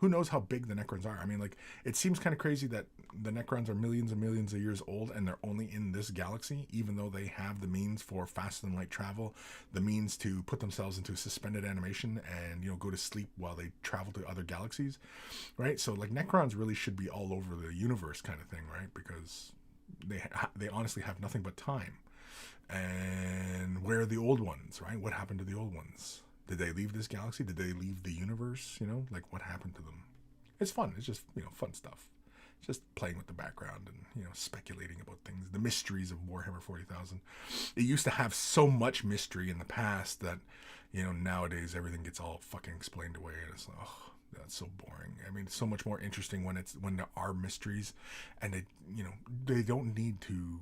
who knows how big the Necrons are? I mean, like, it seems kind of crazy that the Necrons are millions and millions of years old and they're only in this galaxy, even though they have the means for faster than light travel, the means to put themselves into suspended animation and, you know, go to sleep while they travel to other galaxies, right? So, like, Necrons really should be all over the universe kind of thing, right? Because they honestly have nothing but time. And where are the old ones, right? What happened to the old ones? Did they leave this galaxy? Did they leave the universe? You know, like, what happened to them? It's fun. It's just, you know, fun stuff. Just playing with the background and, you know, speculating about things. The mysteries of Warhammer 40,000. It used to have so much mystery in the past that, you know, nowadays everything gets all fucking explained away, and it's like, oh, that's so boring. I mean, it's so much more interesting when there are mysteries, and they, you know, they don't need to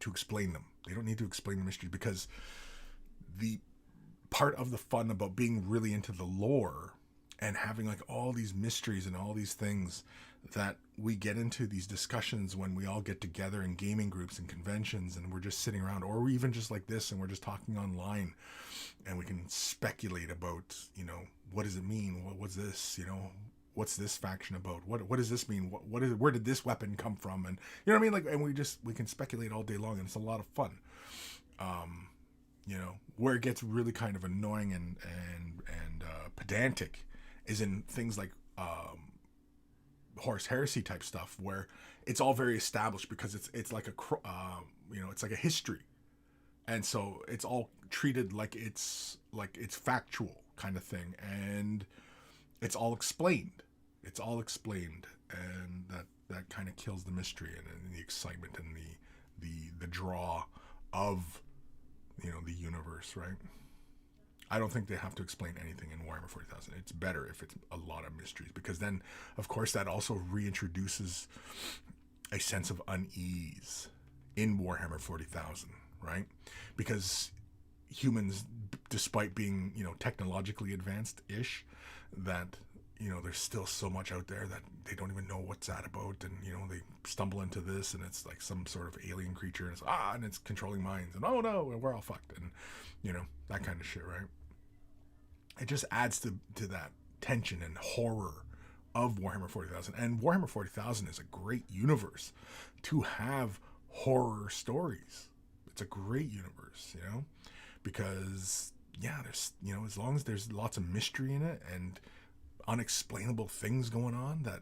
explain them. They don't need to explain the mysteries, because the part of the fun about being really into the lore and having like all these mysteries and all these things that we get into these discussions when we all get together in gaming groups and conventions, and we're just sitting around, or even just like this, and we're just talking online, and we can speculate about, you know, what does it mean? What's this? You know, what's this faction about? What does this mean? Where did this weapon come from? And you know what I mean? Like, and we can speculate all day long, and it's a lot of fun. You know, where it gets really kind of annoying and pedantic is in things like Horus Heresy type stuff, where it's all very established because it's like a you know, it's like a history, and so it's all treated like it's factual kind of thing, and it's all explained. It's all explained, and that kind of kills the mystery and the excitement and the draw of, you know, the universe, right? I don't think they have to explain anything in Warhammer 40,000. It's better if it's a lot of mysteries, because then, of course, that also reintroduces a sense of unease in Warhammer 40,000, right? Because humans, despite being, you know, technologically advanced-ish, that, you know, there's still so much out there that they don't even know what's that about, and, you know, they stumble into this, and it's like some sort of alien creature, and and it's controlling minds, and oh no, we're all fucked, and, you know, that kind of shit, right? It just adds to that tension and horror of Warhammer 40,000. And Warhammer 40,000 is a great universe to have horror stories. It's a great universe, you know, because, yeah, there's, you know, as long as there's lots of mystery in it and unexplainable things going on, that,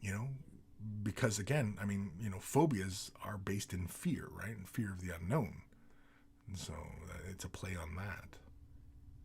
you know, because again, I mean, you know, phobias are based in fear, right? And fear of the unknown. And so it's a play on that.